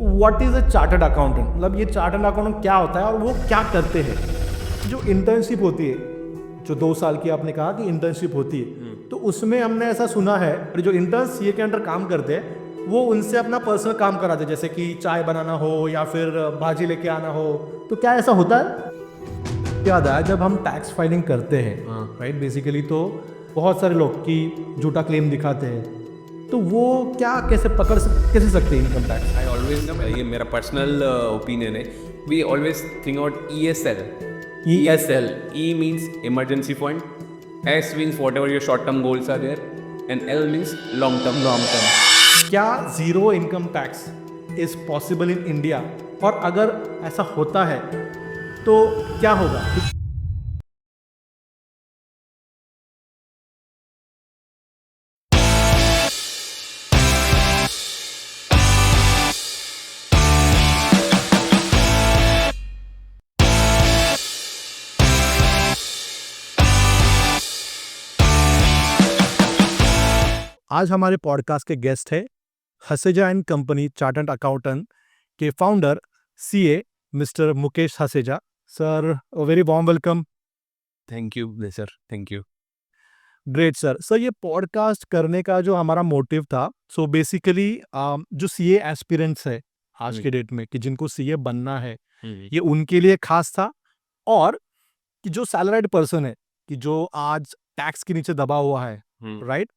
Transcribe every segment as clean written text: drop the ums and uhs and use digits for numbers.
What is a chartered accountant, मतलब ये chartered accountant क्या होता है और वो क्या करते हैं। जो इंटर्नशिप होती है, जो 2 साल की आपने कहा कि इंटर्नशिप होती है, तो उसमें हमने ऐसा सुना है कि जो इंटर्न सीए के अंडर काम करते हैं वो उनसे अपना पर्सनल काम कराते हैं, जैसे कि चाय बनाना हो या फिर भाजी लेके आना हो। तो क्या ऐसा होता है? याद आया जब हम टैक्स फाइलिंग करते हैं, राइट, बेसिकली तो बहुत सारे लोग की झूठा क्लेम दिखाते हैं, तो वो क्या कैसे सकते हैं इनकम टैक्स? आई ऑलवेज ये मेरा पर्सनल ओपिनियन है. We always think about ESL. ESL. E means emergency fund. S means whatever your short term goals are there. And L means long term. क्या zero income tax is possible in India, और अगर ऐसा होता है तो क्या होगा? आज हमारे पॉडकास्ट के गेस्ट है Haseja and company chartered accountant के founder CA mister Mukesh Haseja. Sir, very warm welcome. Thank you, sir. Thank you. Great sir. Sir, ये पॉडकास्ट करने का जो हमारा मोटिव था, सो बेसिकली जो सीए एस्पिरेंट्स है आज के डेट में, कि जिनको सीए बनना है, ये उनके लिए खास था। और कि जो सैलराइड पर्सन है, कि जो आज टैक्स के नीचे दबा हुआ है, राइट,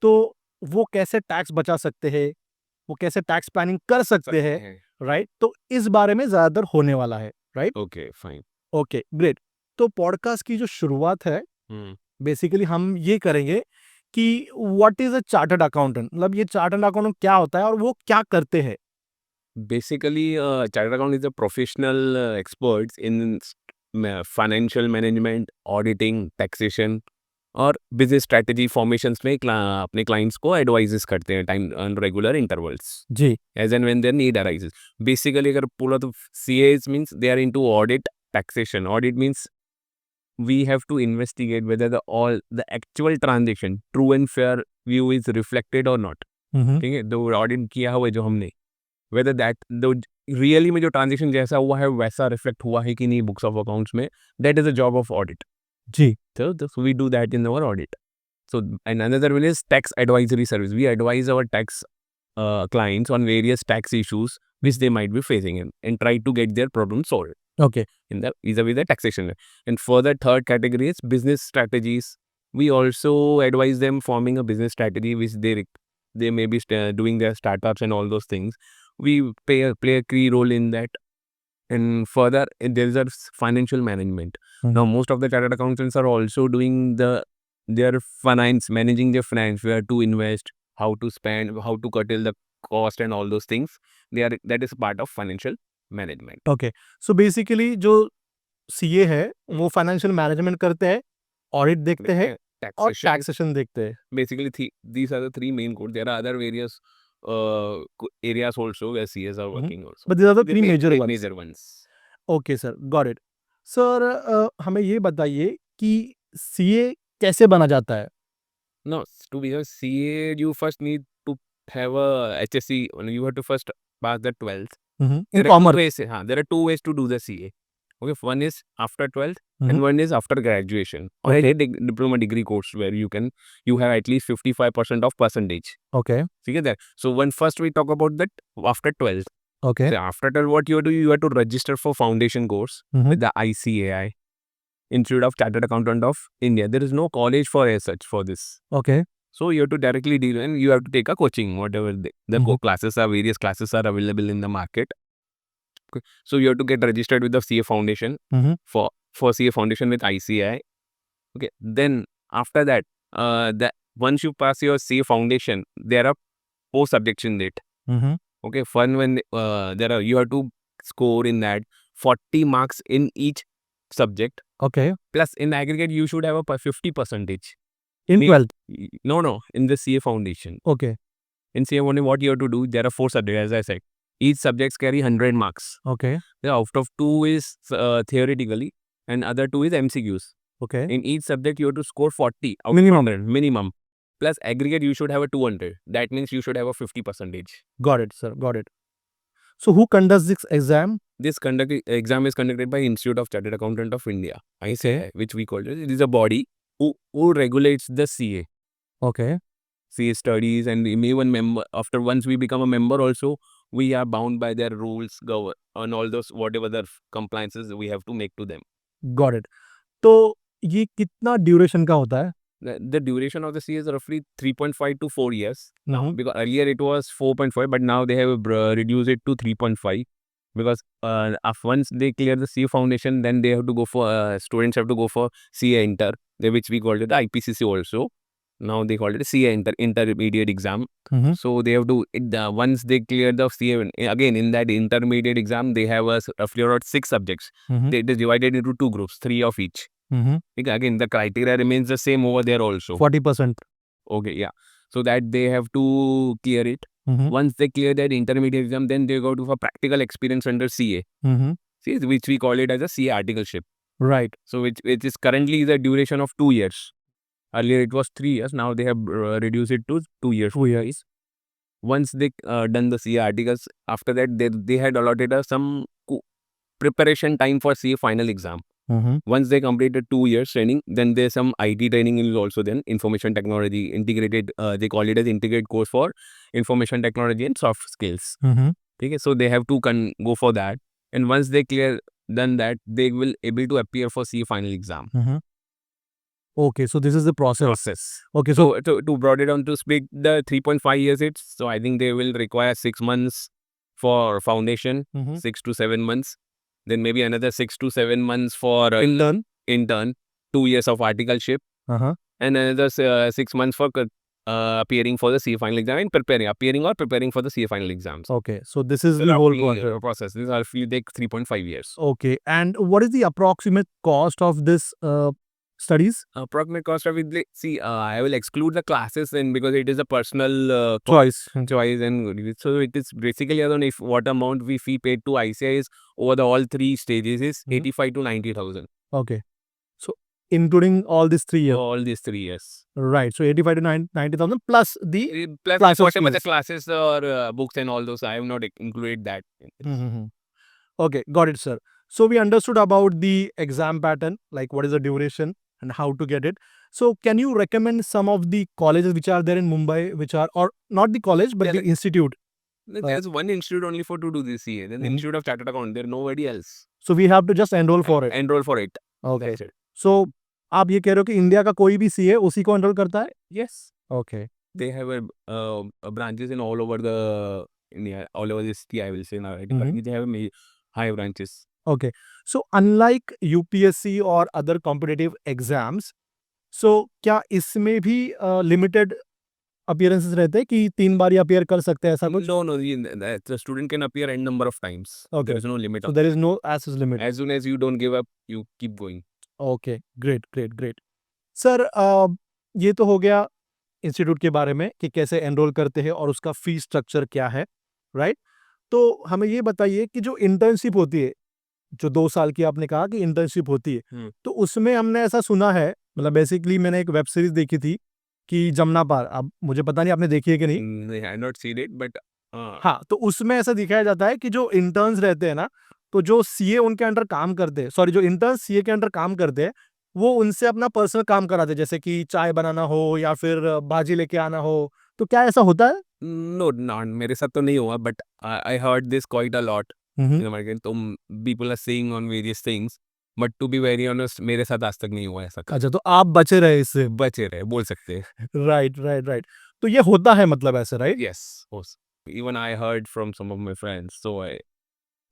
तो वो कैसे टैक्स बचा सकते हैं, वो कैसे टैक्स प्लानिंग कर सकते हैं, राइट। तो इस बारे में ज्यादातर होने वाला है, right. Okay, fine. Okay, great. तो पॉडकास्ट की जो शुरुआत है, बेसिकली हम ये करेंगे कि what is a chartered accountant, मतलब ये चार्टर्ड अकाउंटेंट क्या होता है और वो क्या करते हैं। Basically, chartered accountant is a professional experts in financial management, auditing, taxation और बिजनेस स्ट्रेटजी फॉर्मेशंस में अपने क्लाइंट्स को एडवाइजेस करते हैं टाइम ऑन रेगुलर इंटरवल्स जी। As and when their need arises. Basically अगर पूरा तो CAs means they are into audit, taxation. Audit means we have to investigate whether the actual transaction true and fair view is reflected or not. ठीक है, तो audit किया हुआ है जो हमने, whether that the रियली में जो ट्रांजेक्शन जैसा हुआ है वैसा रिफ्लेक्ट हुआ है कि नहीं बुक्स ऑफ अकाउंट्स में, that is a job of audit. जी। So we do that in our audit. So and another one is tax advisory service. We advise our tax clients on various tax issues which they might be facing and try to get their problem solved okay. in the vis-a-vis the taxation. And further, third category is business strategies. We also advise them forming a business strategy which they may be doing their startups and all those things. We play a key role in that. And further, there is a financial management. Now, most of the chartered accountants are also doing their finance, managing their finance, where to invest, how to spend, how to curtail the cost, and all those things. That is part of financial management. Okay, so basically जो CA है वो financial management करते हैं, audit देखते हैं और Taxation. Taxation देखते हैं। Basically, these are the three main codes. There are other various areas also where CAs are working also. But these are the The three major ones. major ones. Okay sir, got it. Sir, हमें ये बताइए कि CA कैसे बना जाता है? No, to be a CA, you first need to have a HSC. You have to first pass the 12th. In There are two commerce. ways. There are two ways to do the CA. Okay, one is after 12th, Mhm. and one is after graduation. Or Okay. a diploma degree course where you have at least 55% of percentage. Okay. See there. So when first we talk about that after 12th. Okay. So after 12th, what you do, you have to register for foundation course with the ICAI, Institute of Chartered Accountant of India. There is no college for as such for this. Okay. So you have to directly deal and you have to take a coaching, whatever classes are, various classes are available in the market. Okay. So you have to get registered with the CA Foundation for CA Foundation with ICAI. Okay. Then after that, that once you pass your CA Foundation, there are 4 subjects in it. Okay. Fun when there are you have to score in that 40 marks in each subject. Okay. Plus in aggregate, you should have a 50%. In 12th। No, in the CA Foundation. Okay. In CA Foundation, what you have to do, there are 4 subjects, as I said. Each subjects carry 100 marks. Okay. Out of 2 is theoretically, and other 2 is MCQs. Okay. In each subject, you have to score 40 out of Minimum. 100, minimum. Plus aggregate, you should have a 200. That means you should have a 50%. Got it sir, got it. So who conducts this exam? This exam is conducted by Institute of Chartered Accountant of India, ICAI, which we call it. It is a body who regulates the CA. Okay. CA studies, and even member after once we become a member also, we are bound by their rules, on all those whatever the compliances we have to make to them. Got it. तो ये कितना duration का होता है? The duration of the CA is roughly 3.5 to 4 years. Now, Mhm. because earlier it was 4.5, but now they have reduced it to 3.5. Because once they clear the CA foundation, then they have to go for students have to go for CA Inter, which we called it the IPCC also. Now they call it CA intermediate exam. Mhm. So they have to once they clear the CA again in that intermediate exam, they have roughly around 6 subjects. Mhm. It is divided into 2 groups, 3 of each. Mhm. Again, the criteria remains the same over there also. 40%. Okay, yeah. So that they have to clear it. Mhm. Once they clear that intermediate exam, then they go to for practical experience under CA. Mhm. See, which we call it as a CA articleship. Right. So which is currently the duration of 2 years. Earlier it was 3 years. Now they have reduced it to 2 years. 2 years. Once they done the CA articles, after that they had allotted some preparation time for CA final exam. Mhm. Once they completed 2 years training, then there's some IT training is also then information technology integrated. They call it as integrated course for information technology and soft skills. Mhm. Okay, so they have to go for that, and once they done that, they will able to appear for CA final exam Mhm. Okay, so this is the process. process. Okay, so So to brought it down to speak the 3.5 years, it's so I think they will require 6 months for foundation, Mhm. 6 to 7 months, then maybe another 6 to 7 months for intern, 2 years of articleship, Uh-huh. and another 6 months for appearing for the CA final exam and appearing or preparing for the CA final exams. Okay, so this is the whole Roughly, process. process. This will take 3.5 years. Okay, and what is the approximate cost of this studies? Approximate cost of it, I will exclude the classes then because it is a personal Choice. choice, and so it is basically around if what amount we fee paid to ICI is over the all 3 stages is Mhm. 85 to 90,000. Okay, so including all these 3 years. All these 3 years. Right, so 85 to 90,000 plus the Plus classes whatever the fees. classes or books and all those, I have not included that. Mhm. Okay, got it, sir. So we understood about the exam pattern, like what is the duration and how to get it. So can you recommend some of the colleges which are there in Mumbai, which are, or not the college, but Yeah, the institute? There's one institute only for to do this CA. Then the Mhm. Institute of Chartered Account. There's nobody else. So we have to just enroll for it. Enroll for it. Okay. That's it. So आप ये कह रहे हो कि India का कोई भी CA उसी को एनरोल करता है? Yes. Okay. They have branches in all over the India, all over the city, I will say now. Right? Mhm. They have high branches. Okay. So unlike UPSC और other competitive exams, so क्या इसमें भी limited appearances रहते हैं कि 3 बार ही appear कर सकते हैं ऐसा कुछ? No, the student can appear n number of times. Okay. There is no limit. So there is no access limit. As soon as you don't give up, you keep going. Okay, great great great sir, ये तो हो गया institute के बारे में कि कैसे enrol करते हैं और उसका फी स्ट्रक्चर क्या है, राइट? तो हमें ये बताइए कि जो इंटर्नशिप होती है, जो 2 साल की आपने कहा कि इंटर्नशिप होती है, तो उसमें हमने ऐसा सुना है, मतलब बेसिकली मैंने एक वेब सीरीज देखी थी कि जमुना पार, अब मुझे पता नहीं आपने देखी है कि नहीं? I have not seen it, but हाँ, तो उसमें ऐसा दिखाया जाता है कि जो इंटर्न्स रहते हैं ना, तो जो सीए उनके अंडर काम करते हैं, सॉरी जो इंटर्न्स सीए के अंडर काम करते हैं, वो उनसे अपना पर्सनल काम कराते हैं, जैसे कि चाय बनाना हो या फिर भाजी लेके आना हो, तो क्या ऐसा होता है? no, not मेरे साथ तो नहीं हुआ, but I heard this quite a lot in the market. तो people are saying on various things, but to be very honest, मेरे साथ आज तक नहीं हुआ ऐसा। अच्छा, तो आप बचे रहे इससे। बचे रहे, बोल सकते हैं। Right, right, right. तो ये होता है मतलब ऐसे, right? Yes, was even I heard from some of my friends. So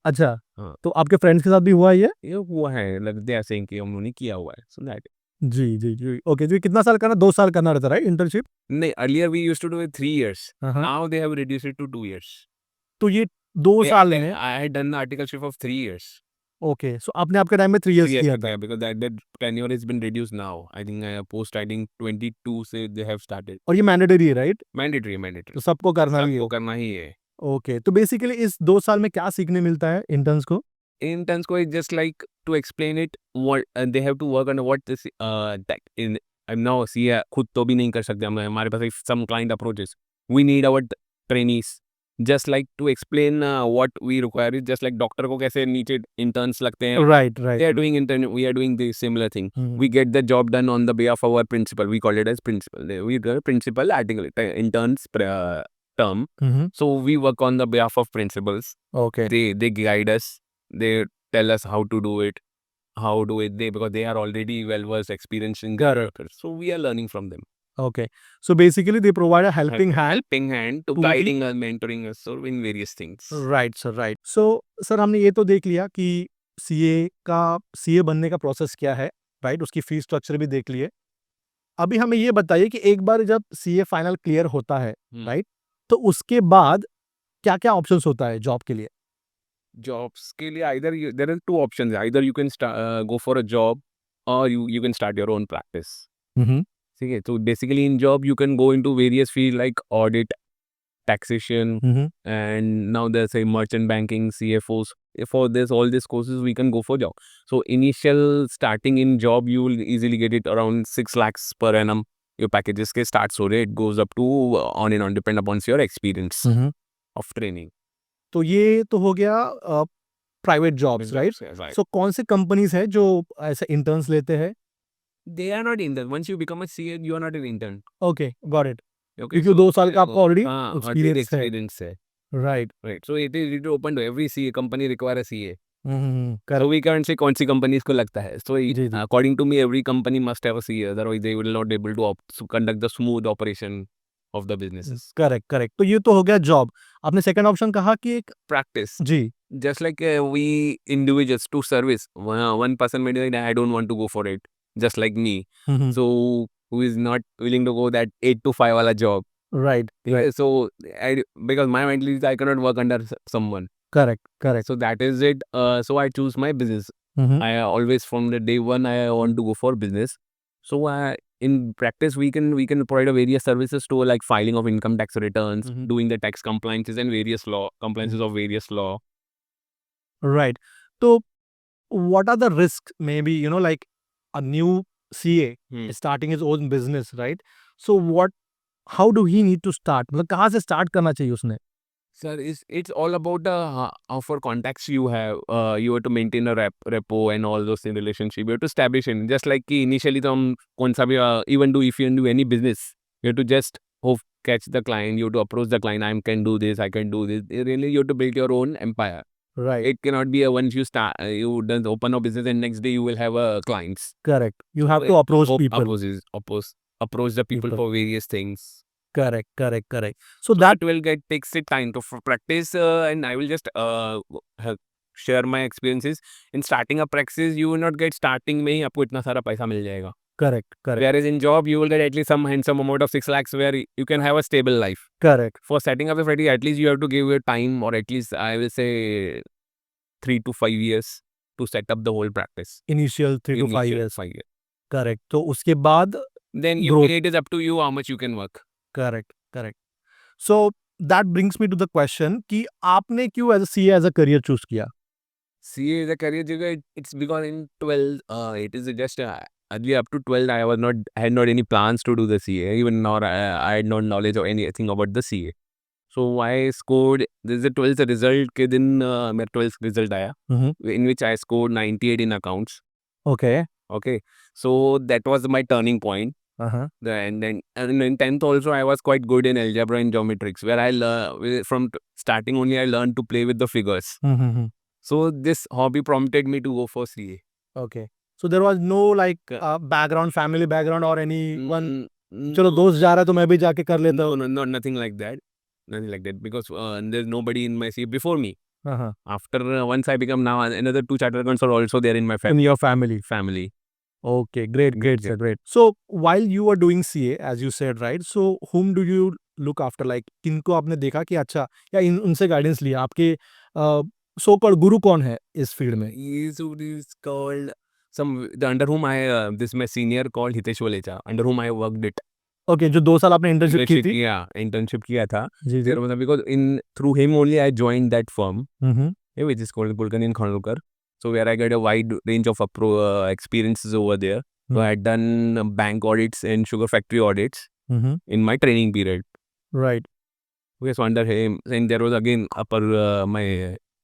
अच्छा, हाँ, तो आपके फ्रेंड्स के साथ भी हुआ है ये? ये हुआ है, like they are saying कि हम लोगों ने किया हुआ है। So that जी, जी, जी। ओके, तो ये कितना साल करना? 2 साल करना रहता है, राइट, इंटर्नशिप? नहीं, earlier we used to do it 3 years. हाँ, हाँ। Now they have reduced it to 2 years. तो ये 2 साल में I had done the articleship of 3 years. Okay, सो आपने आपके टाइम में 3 इयर्स 3 years किया का था। था, because that tenure has been reduced now. I think post 22 से they have started. और ये मैंडेटरी है, राइट? Mandatory. तो सबको करना भी है। सबको करना ही है। ओके, तो बेसिकली इस 2 साल में क्या सीखने मिलता है इंटर्न्स को? Interns को just like to explain it, what they have to work on what this that in I'm now see खुद तो भी नहीं कर सकते हम, हमारे पास some client approaches. We need our trainees. just like to explain what we require is just like doctor को कैसे नीचे interns लगते हैं. Right, right. They are doing intern. We are doing the similar thing. Mhm. We get the job done on the behalf of our principal. We call it as principal. We do principal article interns term. Mhm. So we work on the behalf of principals. Okay. They guide us. They tell us how to do it. How do it they because they are already well versed, experienced in Correct. workers. So we are learning from them. Okay. So basically they provide a helping hand. Helping hand to to the- guiding us, mentoring us, so in various things. Right sir, right. So sir हमने ये तो देख लिया कि CA बनने का process क्या है, राइट. उसकी फीस स्ट्रक्चर भी देख लिए. अभी हमें ये बताइए कि एक बार जब सीए फाइनल क्लियर होता है, राइट, तो उसके बाद क्या क्या ऑप्शंस होता है जॉब के लिए? Jobs के लिए either there are two options. Either you can go for a job or you can start your own practice. ठीक है. So basically in job you can go into various fields like audit, taxation, and now there's a merchant banking, CFOs. For this all these courses we can go for job. So initial starting in job you will easily get it around 6 lakhs per annum. Your packages के start so it goes up to on and on depend upon your experience of training. तो ये तो हो गया private jobs, right. Right. सो कौन से companies है जो ऐसे इंटर्न्स लेते हैं? They are not intern. Once you become a CA, you are not an intern. Okay, got it. Okay. क्योंकि 2 साल का आपका ऑलरेडी हाँ, एक्सपीरियंस है. experience है. Right. Right. So it is open to every CA company require a CA. Correct. So we can't say कौन सी companies को लगता है. So जी, जी. according to me, every company must have a CA. Otherwise, they will not able to conduct the smooth operation of the businesses. Correct, correct. तो ये तो हो गया जॉब. आपने सेकंड ऑप्शन कहा कि एक Practice. जी. Just like we individuals to service. One person may say, I don't want to go for it. Just like me. So who is not willing to go that 8 to 5 wala job. Right. So because my mentality is I cannot work under someone. Correct, correct. So that is it. So I choose my business. I always from the day one I want to go for business. So in practice we can provide various services to like filing of income tax returns, doing the tax compliances and various compliances of various law. Right. So what are the risks? Maybe, like a new CA is starting his own business, right? So how do he need to start? मतलब कहाँ से start करना चाहिए उसने? Sir, it's all about how for contacts you have. You have to maintain a repo and all those in relationship. You have to establish it. Just like कि initially तो हम कौन सा भी even do if you do any business, you have to just catch the client. You have to approach the client. I can do this. I can do this. Really, you have to build your own empire. Right. It cannot be once you start, you done open a business and next day you will have clients. Correct. You have to approach people. Approach the people for various things. Correct. So that will takes it time to practice, and I will just share my experiences. In starting a practice, you will not get starting में ही आपको इतना सारा पैसा मिल जाएगा. Correct. Whereas in job, you will get at least some handsome amount of 6 lakhs where you can have a stable life. Correct. For setting up the practice, at least you have to give your time, or at least I will say 3 to 5 years to set up the whole practice. Initial 3 to 5 years. 5 years. Correct. तो उसके बाद then it is up to you how much you can work. Correct. So that brings me to the question कि आपने क्यों as a CA as a career choose किया? CA as a career, it's because in 12, it is just early up to 12, I had not any plans to do the CA. Even now, I had no knowledge of anything about the CA. So I scored, this is the 12th result के दिन मेरा 12th result आया, in which I scored 98 in accounts. Okay. So that was my turning point. And then in 10th also I was quite good in algebra and geometrics, where I learned from starting only I learned to play with the figures. So this hobby prompted me to go for CA. Okay. So there was no like background, family background or anyone. चलो दोस्त जा रहा है तो मैं भी जाके कर लेता हूँ. No, nothing like that. Because there's nobody in my CA before me. After once I become now another 2 chartered accountants are also there in my family. In your family. Okay, great, sir, great. So while you were doing CA, as you said, right? So whom do you look after? Like किनको आपने देखा कि अच्छा या उनसे guidance लिया? आपके so called guru कौन है इस फील्ड में? He is called under whom I this my senior called Hitesh Walecha, under whom I worked it. Okay, जो 2 साल आपने internship की थी? Yeah, internship किया था. जी. Because through him only I joined that firm, which is called Kulkarni & Khanolkar. So where I got a wide range of experiences over there. So I had done bank audits and sugar factory audits in my training period. Right. Okay, so under him, and there was again upper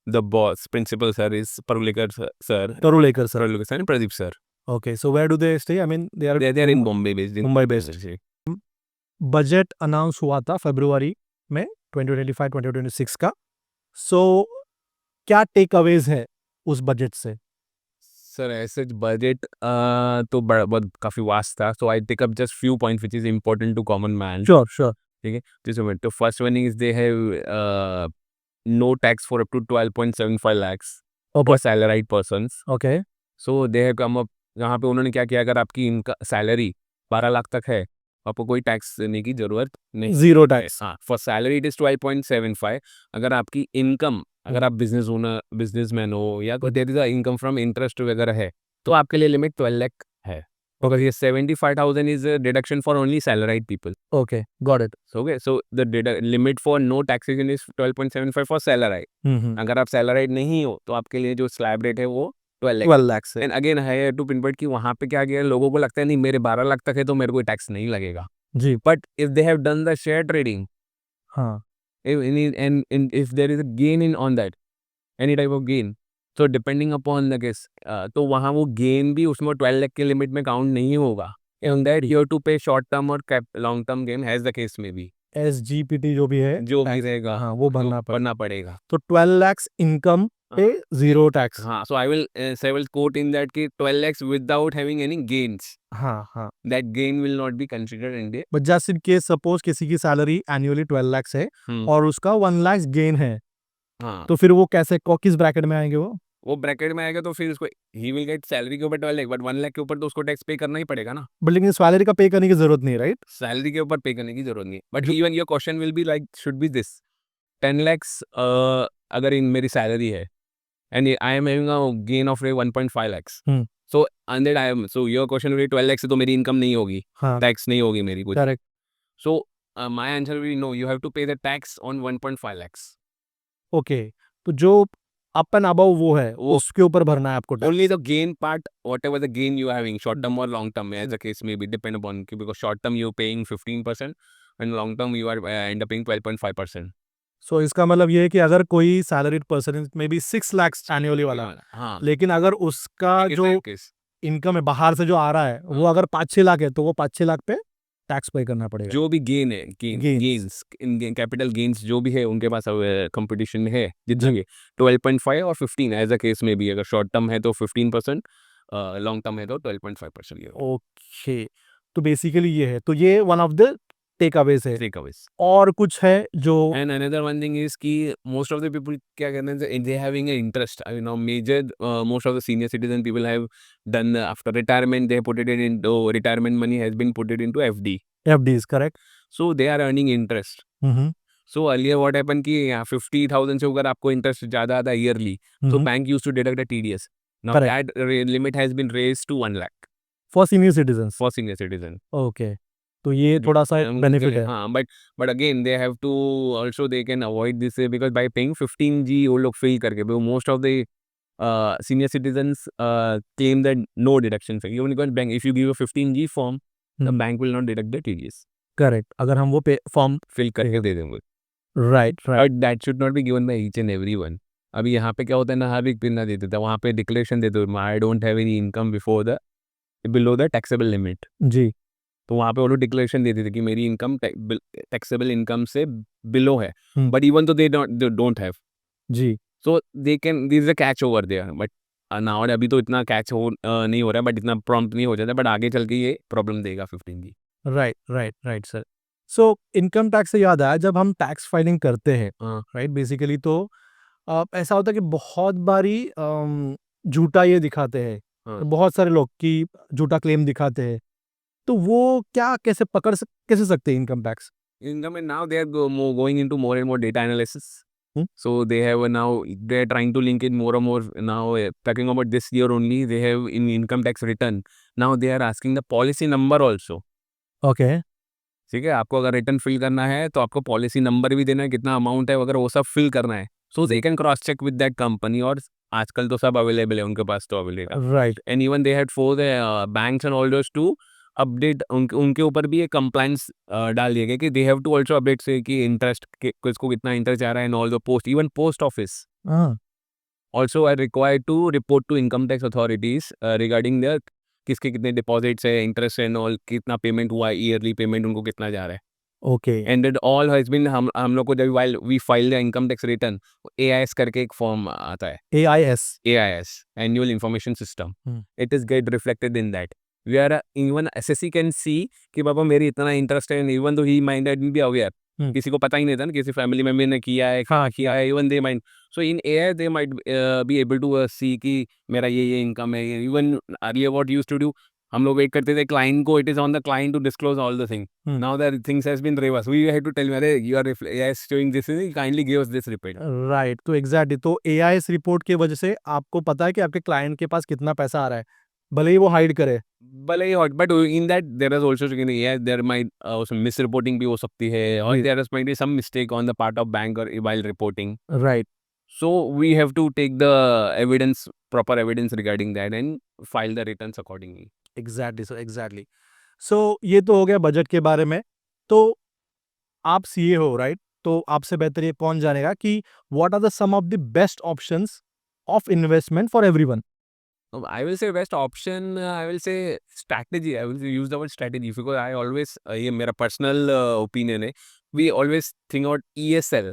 the boss principal sir is Parulekar sir, Tarulekar sir. Parulekar sir and Pradeep sir. Okay, so where do they stay? I mean, they They are in Bombay based. Mumbai based. Budget announce हुआ था फरवरी में 2025-2026 का. सो क्या take Awez है उस budget से? Sir ऐसे budget तो बहुत काफी वास्ट था, so I take up just few points which is important to common man. Sure sure. ठीक है, just a minute. The first one is they have no tax for up to 12.75 lakhs for salaried persons. Okay. So they have come up, यहाँ पे उन्होंने क्या किया, अगर आपकी इनका सैलरी 12 लाख तक है, आपको कोई टैक्स देने की जरूरत नहीं. Zero tax. हाँ, फॉर सैलरी इट इज 12.75. अगर आपकी इनकम, अगर आप बिजनेस ओनर, बिजनेसमैन हो या कोई there is a income from interest वगैरह है, तो आपके लिए लिमिट 12 लाख है. Because ये 75,000 is a deduction for only salaried people. Okay, got it. Okay, so the limit for no taxation is 12.75 for salaried. अगर आप salaried नहीं हो तो आपके लिए जो स्लैब रेट है वो 12 लाख. 12 लाख से. एंड अगेन है टू पिनपॉइंट कि वहाँ पे क्या किया, लोगों को लगता है नहीं मेरे 12 लाख तक है तो मेरे को टैक्स नहीं लगेगा. जी. But if they have done the share trading, हाँ. and if there is a gain in on that, any type of gain, so depending upon the case, तो वहाँ वो गेन भी उसमें 12 लाख के लिमिट में काउंट नहीं होगा. On that you have to pay short term or long term gain as the case may be. SGPT जो भी है, जो भी रहेगा, हाँ, वो भरना पड़ेगा. तो 12 lakhs इनकम पे जीरो टैक्स. हाँ, so I will quote in that कि 12 lakhs without having any gains. हाँ हाँ. That gain will not be considered in the. But just in case suppose किसी की सैलरी एनुअली 12 lakhs है और उसका 1 lakhs गेन है, हाँ, तो फिर वो कैसे किस ब्रैकेट में आएंगे वो ब्रैकेट में आएगा तो फिर उसको ही विल गेट सैलरी के ऊपर 12 लाख, बट 1 लाख के ऊपर तो उसको टैक्स पे करना ही पड़ेगा ना. बट लेकिन सैलरी का पे करने की जरूरत नहीं, राइट? सैलरी के ऊपर पे करने की जरूरत नहीं. But even your question will be like should be this 10 lakhs अगर इन मेरी सैलरी है and I am having a gain of 1.5 lakhs. So and that I am, so your question will be 12 lakhs से तो मेरी income नहीं होगी, tax नहीं होगी मेरी कुछ. Correct. So my answer will be no, you have to pay the tax on 1.5 lakhs. Okay, तो जो अप एंड अबव वो है वो उसके ऊपर भरना है आपको tax. only the gain part, whatever the gain you are having, short term or long term, as the case may be, depend upon, because short term you are paying 15% and long term you are end up paying 12.5%. सो इसका मतलब ये है कि अगर कोई salaried person में भी 6 lakhs annually वाला, हाँ, लेकिन अगर उसका जो इनकम है बाहर से जो आ रहा है वो अगर 5-6 लाख है तो वो 5-6 लाख पे टैक्स पे करना पड़ेगा. जो भी गेन है, Gains. Gains in capital gains जो भी है उनके पास कंपटीशन है जितने 12.5 और 15 एज अ केस में भी, अगर शॉर्ट टर्म है तो 15%, लॉन्ग टर्म है तो 12.5%. ओके, तो बेसिकली ये है, तो ये one of the takeaways है. और कुछ है जो and another one thing is कि मोस्ट ऑफ द पीपल क्या कहते हैं, they having a interest, I know major most of the senior citizen people have done after retirement, they put it into retirement money has been put it into FD. FD is correct. So they are earning interest. So earlier what happen कि 50,000 से अगर आपको interest ज्यादा आता है yearly, तो bank used to deduct the TDS. Now that limit has been raised to 1 lakh for senior citizen. Okay, तो ये थोड़ा सा बेनिफिट है. हाँ, but again they have to also, they can avoid this because by paying 15G वो लोग फिल करके, most of the senior citizens claim that no deduction for even because bank, if you give a 15G form the bank will not deduct the TDS. Correct, अगर हम वो form fill करके दे देंगे. Right. But that should not be given by each and everyone. अभी यहाँ पे क्या होता है ना, हर एक बिना देते थे, वहाँ पे डिक्लेरेशन देते थे I don't have any income below the taxable limit. जी, तो वहाँ पे वो लोग डिक्लेरेशन देते थे कि मेरी इनकम टैक्सेबल इनकम से बिलो है, बट इवन तो दे डोंट हैव. जी, so they can, this is a catch over there. But now अभी तो इतना कैच नहीं हो रहा है, बट इतना प्रॉम्प्ट नहीं हो जाता, बट आगे चल के ये प्रॉब्लम देगा 15G. Right sir. So income tax से याद आया, जब हम टैक्स फाइलिंग करते हैं, राइट, बेसिकली तो ऐसा होता है कि बहुत बारी झूठा ये दिखाते हैं, बहुत सारे लोग की झूठा क्लेम दिखाते हैं, तो वो क्या कैसे कैसे सकते हैं income tax? Income, and now they are going into more and more data analysis. So they have they are trying to link it more and more now. Talking about this year only, they have in income tax return. Now they are asking the policy number also. Okay. ठीक है, आपको अगर return fill करना है तो आपको policy number भी देना है, कितना अमाउंट है, अगर वो सब फिल करना है, so they can cross check with that company. और आजकल तो सब अवेलेबल है उनके पास, तो available. Right. And even they had for the banks and all those to update उनके ऊपर भी एक कंप्लायंस डाल दिया गया कि they have to also update से कि इंटरेस्ट किसको कितना इंटरेस्ट आ रहा है and all the post even post office हाँ also are required to report to income tax authorities regarding their किसके कितने डिपॉजिट्स है इंटरेस्ट एंड ऑल कितना पेमेंट हुआ है ईयरली पेमेंट उनको कितना जा रहा है okay and it all has been हम लोग को जब while we file the income tax return AIS करके एक फॉर्म आता है AIS AIS annual information system Hmm. It is get reflected in that we are even SSC can see कि बाबा मेरी इतना इंटरेस्ट है even though he mind be aware किसी को पता ही नहीं था ना किसी फैमिली मेंबर ने किया है हाँ, किया है even they mind so in AI they might be able to see कि मेरा ये इनकम है even earlier what used to do हम लोग वेट करते थे क्लाइंट को it is on the client to disclose all the thing now that things has been reverse we have to tell me are you are AI showing this kindly give us this report right तो exactly तो AIS report की वजह से आपको पता है कि आपके क्लाइंट के पास कितना पैसा आ रहा है भले ही वो हाइड करे भले ही हॉट but in that there is also there might misreporting भी हो सकती है और there is might be some mistake on the part of bank और while reporting right so we have to take the evidence proper evidence regarding that and file the returns accordingly exactly so ये तो हो गया budget के बारे में तो आप CA हो राइट तो आपसे बेहतर ये कौन जानेगा कि what are the some of the best options of investment for everyone I will say best option I will say strategy I will use the word strategy because I always ये मेरा personal opinion है we always think about ESL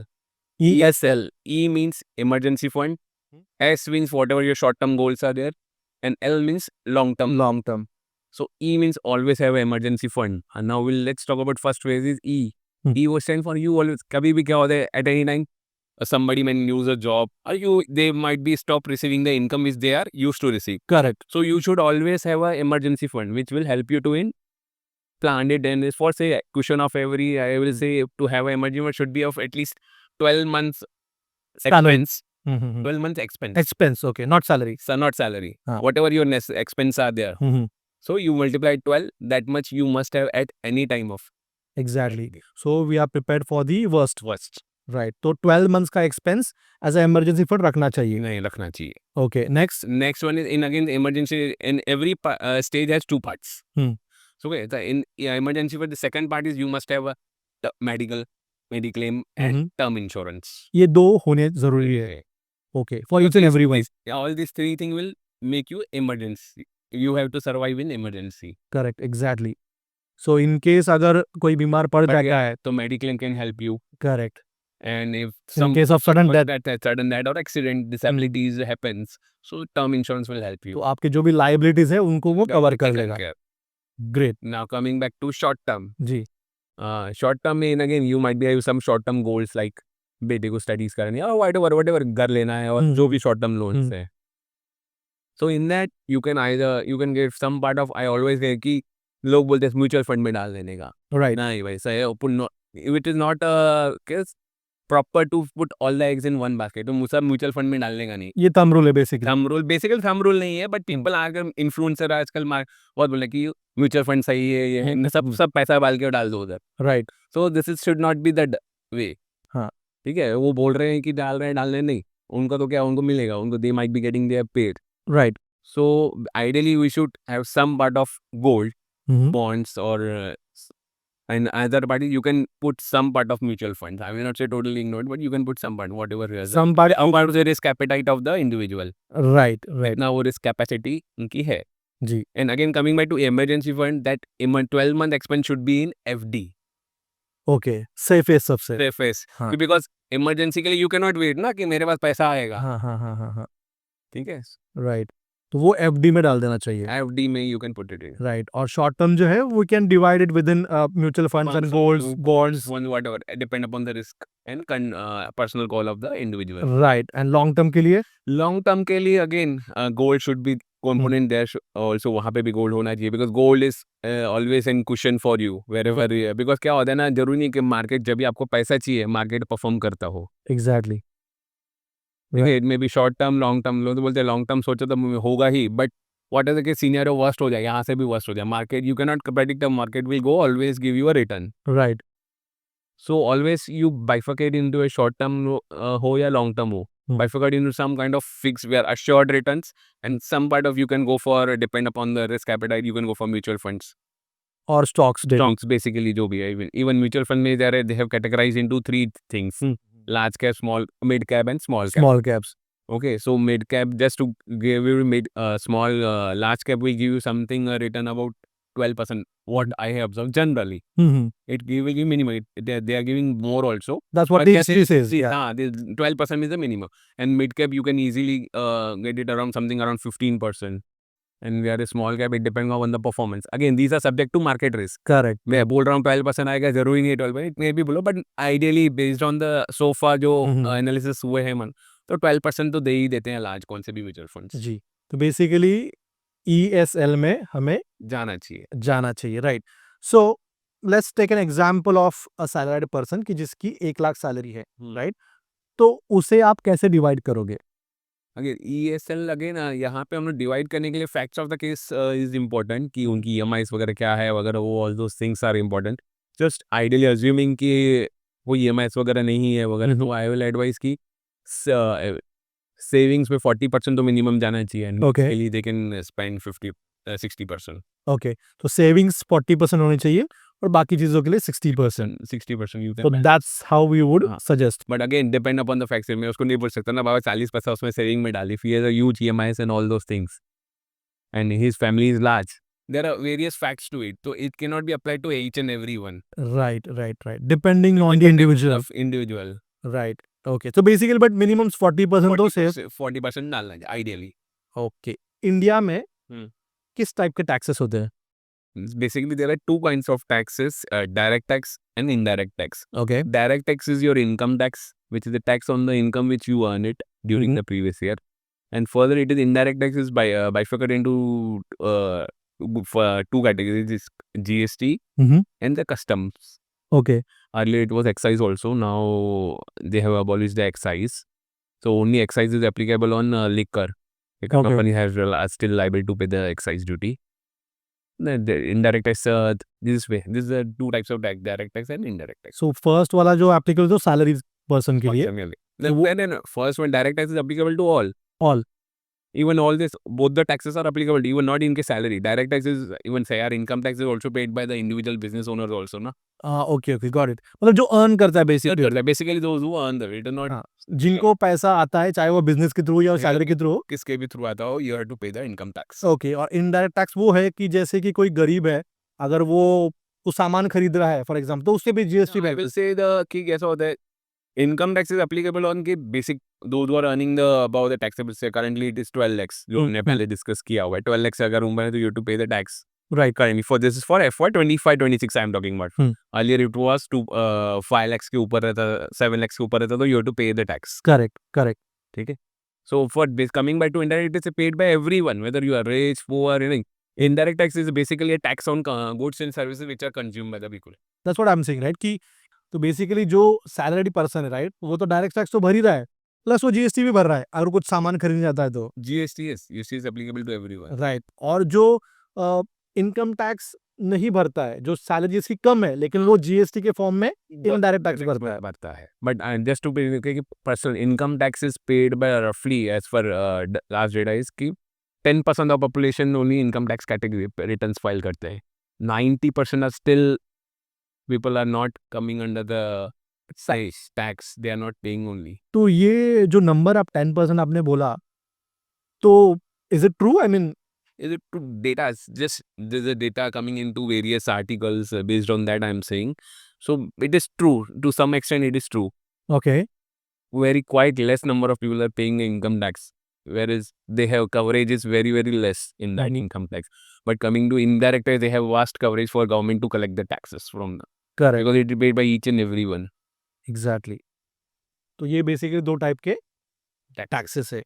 ESL E means emergency fund S means whatever your short term goals are there and L means long term so E means always have an emergency fund and now let's talk about first phase is E E was sent for you always कभी भी क्या होता है at any time somebody may lose a job or they might be stop receiving the income which they are used to receive correct so you should always have a emergency fund which will help you to in plan it and for say cushion of every I will say to have an emergency fund should be of at least 12 months expense 12 months expense expense okay not salary so not salary हाँ. whatever your expense are there so you multiply 12 that much you must have at any time of exactly so we are prepared for the worst worst right तो 12 months का expense as a emergency fund रखना चाहिए नहीं रखना चाहिए okay next next one is in again emergency in every stage has two parts Hmm. so okay the in emergency for the second part is you must have a medical mediclaim and term insurance ये दो होने जरूरी है Okay. Okay for each and everyone all these three things will make you emergency you have to survive in emergency correct exactly so in case अगर कोई बीमार पड़ But जाता yeah, है so mediclaim can help you correct and if in some case of sudden death sudden death or accident disabilities happens so term insurance will help you तो आपके जो भी लाइबिलिटीज है उनको वो कवर कर Taken लेगा care. Great Now coming back to short term जी short term में again you might be having some short term goals like बेटे को स्टडीज करनी है और whatever घर लेना है और जो भी शॉर्ट टर्म लोन्स है so in that you can get some part of I always कि लोग बोलते हैं म्यूचुअल फंड में डाल देने का राइट नहीं भाई सही it is not proper to put all the eggs in one basket तो सब म्यूचुअल फंड में डालने का नहीं ये थंब रूल है बेसिकली बेसिकली थंब रूल नहीं है बट पीपल आकर इन्फ्लुएंसर आजकल बहुत बोले कि म्यूचुअल फंड सही है ये है सब पैसा डाल के डाल दो उधर right so this is should not be the way हाँ. ठीक है वो बोल रहे हैं कि डाल रहे हैं डालने नहीं उनका तो क्या उनको मिलेगा उनको they might be getting their paid right so ideally we should have some part of gold bonds or and other party you can put some part of mutual funds I will not say totally ignore it but you can put some part whatever is some part part of the risk appetite of the individual right right now risk capacity उनकी है जी and again coming back to emergency fund that 12-month expense should be in FD okay safe है सबसे safe हाँ. because emergency के लिए you cannot wait ना कि मेरे पास पैसा आएगा हाँ हाँ हाँ हाँ हाँ ठीक है राइट तो वो FD में डाल देना चाहिए FD में you can put it in right और शॉर्ट टर्म जो है we can divide it with in mutual funds and golds bonds one whatever depend upon the risk and personal goal of the individual right and long term के लिए long term के लिए again gold should be component there also वहाँ पे भी gold होना चाहिए because gold is always in cushion for you wherever because क्या होता है ना जरूरी नहीं कि मार्केट जब भी आपको पैसा चाहिए मार्केट परफॉर्म करता हो एग्जैक्टली इट में भी शॉर्ट टर्म लॉन्ग टर्म लोग तो बोलते हैं लॉन्ग टर्म सोचो तो होगा ही बट व्हाट इज कि सीनियर वर्स्ट हो जाए यहाँ से भी वर्स्ट हो जाए market you can not predict the market will go always give you a return right so always you bifurcate into a short term ho ya long term ho bifurcate into some kind of fixed where assured returns and some part of you can go for depend upon the risk appetite you can go for mutual funds और stocks daily. Stocks basically जो भी है, even mutual fund में they have categorized into three things: large cap, small, mid cap and small cap. Small caps. Okay, so mid cap, just to give you large cap will give you something a return about 12%. What I have observed generally, it will give minimum. They are giving more also. That's what But the just history says. see, Yeah. this 12% is the minimum. And mid cap you can easily get it around something around 15%. And we are a small cap, it depends on the performance. Again, these are subject to market risk. Correct. मैं बोल रहा हूँ 12% आएगा, जरूरी नहीं है 12%, it may be below, but ideally based on the so far जो analysis हुए हैं मन, तो 12% तो दे ही देते हैं लार्ज कौन से भी म्यूचुअल फंड्स. जी. तो बेसिकली ESL में हमें जाना चाहिए. जाना चाहिए, right. So let's take an example of a salaried person की जिसकी 1 लाख सैलरी है, राइट. तो उसे आप कैसे डिवाइड करोगे? अगेन ESL अगेन यहाँ पे हम लोग डिवाइड करने के लिए facts of the case is important कि उनकी EMIs वगैरह क्या है वगैरह, वो all those things are important. Just ideally assuming कि वो EMIs वगैरह नहीं है वगैरह, तो आई विल एडवाइस की सेविंग्स में 40% तो मिनिमम जाना चाहिए. Okay. They can spend 60%. Okay. तो सेविंग्स 40% होनी चाहिए और बाकी चीजों के लिए 60%. 60% यू तो दैट्स हाउ वी वुड हाँ. Suggest. But again depend upon the facts. मैं उसको नहीं बोल सकता ना बाबा 40% उसमें सेविंग में डाली, फिर huge EMIs and all those things and his family is large. There are various facts to it, तो it can not be applied to each and everyone. Right, right, right. Depending on the individual. Individual. Right. Okay. तो basically but minimum 40% तो save. 40% डालना है ideally. Okay. India में हम्म. किस type के taxes होते हैं? Basically, there are two kinds of taxes: direct tax and indirect tax. Okay. Direct tax is your income tax, which is the tax on the income which you earn it during the previous year. And further, it is indirect tax is bifurcated into two categories: is GST and the customs. Okay. Earlier, it was excise also. Now they have abolished the excise, so only excise is applicable on liquor. A Okay. company are still liable to pay the excise duty. The indirect tax this way. This is two types of tax: direct tax and indirect tax. So first वाला जो applicable तो salary person के लिए. Then first one, direct tax is applicable to all. All. Even all this, both the taxes are applicable, even not in case salary. Direct tax is even say our income tax is also paid by the individual business owners also, na. Okay, okay, got it. मतलब जो earn करता है basically. Basically those who earn the return, not हाँ. जिनको पैसा आता है चाहे वो बिजनेस के थ्रू या सैलरी के थ्रू. किसके भी थ्रू आता हो, you have to pay the income tax. Okay. और इनडायरेक्ट टैक्स वो है कि जैसे कि कोई गरीब है, अगर वो कुछ सामान खरीद रहा है फॉर एग्जांपल, तो उसके भी GST I will say the कि कैसा होता है, income tax is applicable on के basic those who are earning the above the taxable say currently it is 12 lakhs जो हमने पहले डिस्कस किया हुआ है. 12 lakhs अगर ऊपर है तो you have to pay the tax. Right. Currently for this is for FY 25-26 I am talking about. Earlier it was 5 lakhs के ऊपर रहता, 7 lakhs के ऊपर रहता, तो you have to pay the tax. Correct, correct. ठीक है. So for this coming back to indirect, it is paid by everyone whether you are rich, poor, anything. Indirect tax is basically a tax on goods and services which are consumed by the people. That's what I am saying, right. कि तो basically जो salary person है, right, वो तो direct tax तो भर ही रहा है, प्लस वो जीएसटी भी भर रहा है अगर कुछ सामान खरीदने जाता है तो. GST is applicable to everyone. Right. और जो इनकम टैक्स नहीं भरता है, जो सैलरी जिसकी कम है लेकिन वो जीएसटी के फॉर्म में इनडायरेक्ट टैक्स भरता है. But just to be personal income tax is paid by roughly as per last data is कि 10% of population only income tax category returns file करते हैं. 90% are still people are not coming under the tax. They are not paying only. तो ये जो number आप 10% आपने बोला, तो is it true? I mean Is it to data? Just there's a data coming into various articles based on that I'm saying. So it is true to some extent. It is true. Okay. Very quite less number of people are paying income tax, whereas they have coverage is very less in that income tax. But coming to indirect tax, they have vast coverage for government to collect the taxes from them. Correct. Because it is paid by each and everyone. Exactly. तो ये basically दो type के taxes है.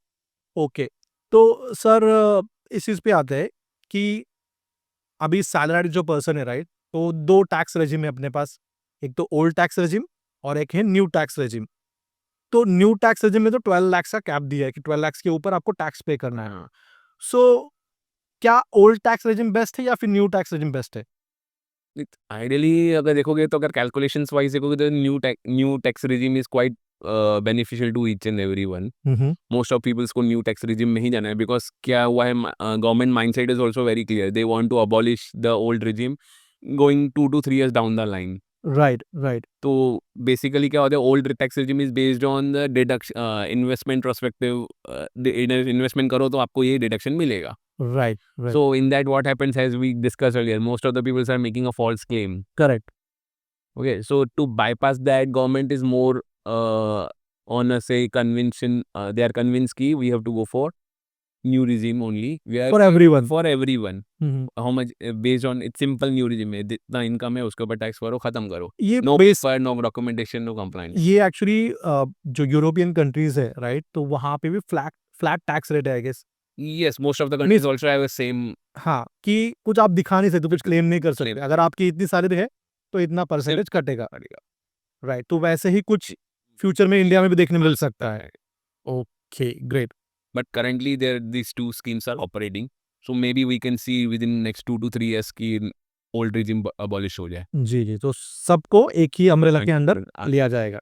Okay. तो sir इस चीज पे आते हैं कि अभी सैलरी जो पर्सन है, राइट, तो दो टैक्स रेजिम है अपने पास. एक तो ओल्ड टैक्स रेजिम और एक है न्यू टैक्स रेजिम. तो न्यू टैक्स रेजिम में तो 12 लाख का कैप दिया है कि 12 लाख के ऊपर आपको टैक्स पे करना है. सो क्या ओल्ड टैक्स रेजिम बेस्ट है या फिर न्यू टैक्स रेजिम बेस्ट है? आइडियली अगर देखोगे तो अगर कैलकुलेशंस वाइज देखोगे तो new tax regime is quite beneficial to each and everyone. Most of peoples को न्यू टैक्स रेजिम में ही जाना है बिकॉज क्या हुआ है, government mindset is also very clear. They want to abolish the old regime going 2 to 3 years down the line. Right right तो basically क्या होता है, old tax regime is based on the deduction investment prospective, investment करो तो आपको ये deduction मिलेगा. Right right So in that what happens, as we discussed earlier, most of the people are making a false claim. Correct Okay, so to bypass that, government is more on a say convention. They are convinced ki we have to go for new regime only. We are for everyone for everyone. How much based on it's simple new regime है, जितना income है उसके ऊपर tax भरो, खत्म करो. ये No base for no documentation, no compliance. ये एक्चुअली जो यूरोपियन कंट्रीज है राइट, तो वहाँ पे भी फ्लैट फ्लैट टैक्स रेट है I guess. Yes, most of the countries also have the same. हाँ, कि कुछ आप दिखा नहीं सकते, कुछ क्लेम नहीं कर सकते, Claim. अगर आपकी इतनी सारी है तो इतना परसेंटेज कटेगा. राइट, तो वैसे ही कुछ फ्यूचर में इंडिया में भी देखने मिल सकता है. Okay great. But currently there these two schemes are operating. So maybe we can see within next 2 to 3 years की old regime abolish हो जाए. जी जी, तो सबको एक ही अम्ब्रेला के अंडर लिया जाएगा.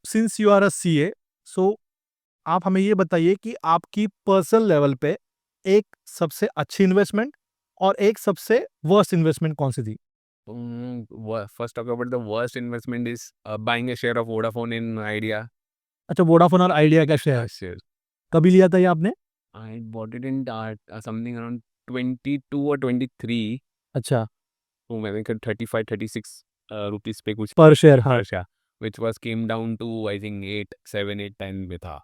Since you are a CA, so आप हमें ये बताइए कि आपकी पर्सनल लेवल पे एक सबसे अच्छी इन्वेस्टमेंट और एक सबसे वर्स्ट इन्वेस्टमेंट कौन सी थी? First talk about the worst investment is buying a share of Vodafone in Idea. अच्छा, वोडाफोन और आइडिया का शेयर Shares. कभी लिया था ये आपने? I bought it in something around 22 or 23. अच्छा, तो मैंने कहा 35-36 रुपीस पे कुछ पर शेयर. हाँ, खर्चा, which was came down to I think 8, 7, 8, 10 में था.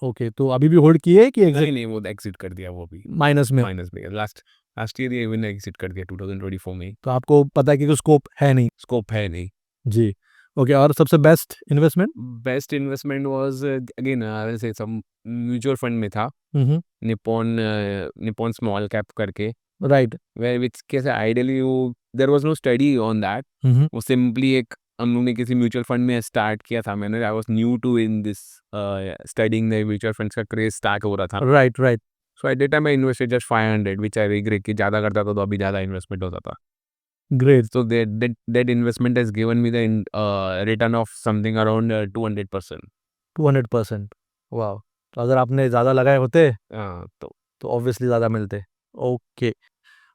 ओके, तो अभी भी होल्ड किए कि एग्जिट नहीं वो एग्जिट कर दिया, वो भी माइनस में? माइनस में. लास्ट ईयर ये मैंने एग्जिट कर दिया 2024 में. तो आपको पता है कि स्कोप है नहीं. स्कोप है नहीं. जी, ओके. और सबसे best investment? Best investment was again I will say some mutual fund में था, निपॉन स्मॉल कैप करके, राइट. वेयर विच कैसे आइडियली वो there was no study on that. वो सिंपली एक हम लोगों ने किसी म्यूचुअल फंड में स्टार्ट किया था. मैंने I was new to in this studying the mutual funds का क्रेज स्टार्ट हो रहा था. Right right. So at that time I invested just 500 which I regret कि ज़्यादा करता तो अभी ज़्यादा इन्वेस्टमेंट होता था. Great. So that investment has given me the return of something around 200%. 200%. वाह, तो अगर आपने ज़्यादा लगाए होते तो तो ऑब्वियसली ज़्यादा मिलते. ओके.